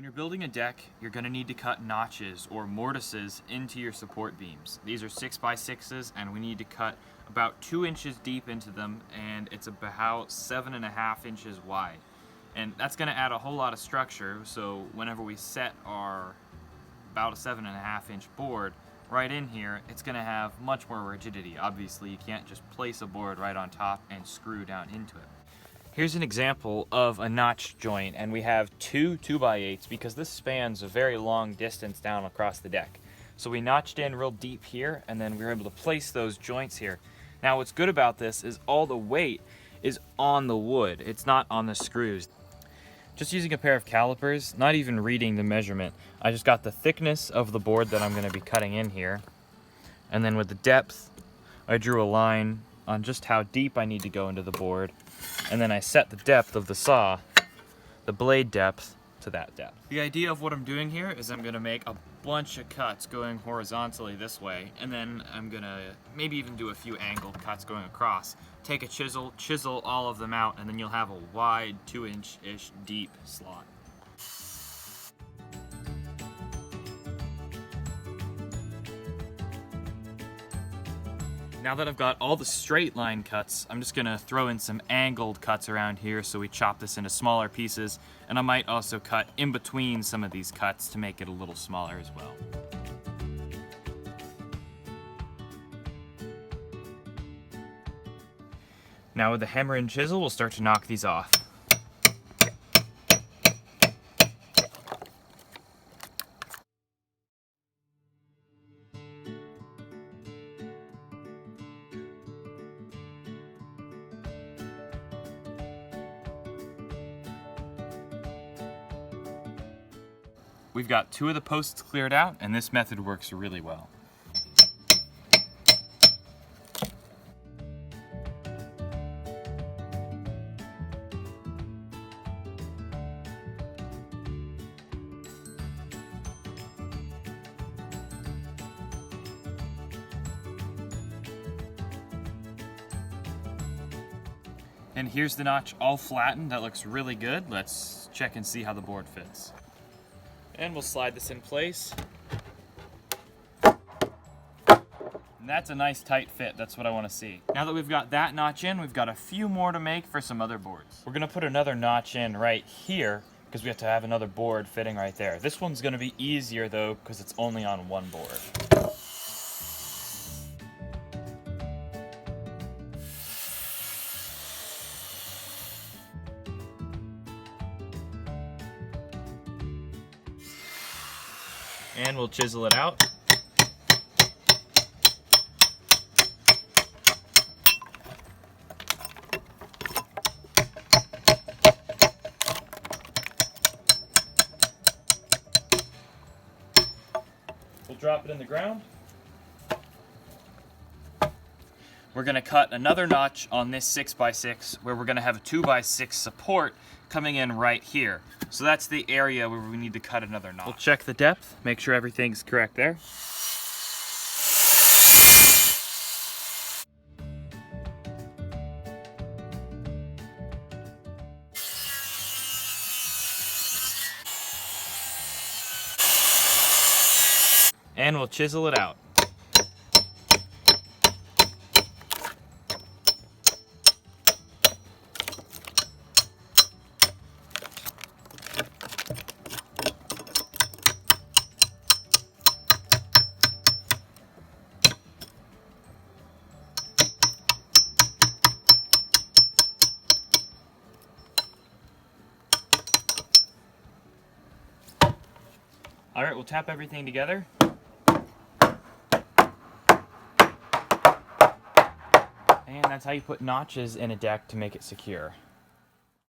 When you're building a deck, you're going to need to cut notches or mortises into your support beams. These are 6x6s, and we need to cut about 2 inches deep into them, and it's about 7.5 inches wide. And that's going to add a whole lot of structure, so whenever we set our about a 7.5 inch board right in here, it's going to have much more rigidity. Obviously, you can't just place a board right on top and screw down into it. Here's an example of a notch joint, and we have two 2x8s because this spans a very long distance down across the deck. So we notched in real deep here, and then we were able to place those joints here. Now what's good about this is all the weight is on the wood, it's not on the screws. Just using a pair of calipers, not even reading the measurement, I just got the thickness of the board that I'm going to be cutting in here, and then with the depth, I drew a line on just how deep I need to go into the board, and then I set the depth of the saw, the blade depth, to that depth. The idea of what I'm doing here is I'm going to make a bunch of cuts going horizontally this way, and then I'm going to maybe even do a few angled cuts going across. Take a chisel all of them out, and then you'll have a wide 2-inch-ish deep slot. Now that I've got all the straight line cuts, I'm just gonna throw in some angled cuts around here so we chop this into smaller pieces, and I might also cut in between some of these cuts to make it a little smaller as well. Now with the hammer and chisel, we'll start to knock these off. We've got 2 of the posts cleared out, and this method works really well. And here's the notch all flattened. That looks really good. Let's check and see how the board fits. And we'll slide this in place. And that's a nice tight fit. That's what I want to see. Now that we've got that notch in, we've got a few more to make for some other boards. We're going to put another notch in right here because we have to have another board fitting right there. This one's going to be easier though because it's only on one board. And we'll chisel it out. We'll drop it in the ground. We're going to cut another notch on this 6x6 where we're going to have a 2x6 support coming in right here. So that's the area where we need to cut another notch. We'll check the depth, make sure everything's correct there. And we'll chisel it out. All right, we'll tap everything together. And that's how you put notches in a deck to make it secure.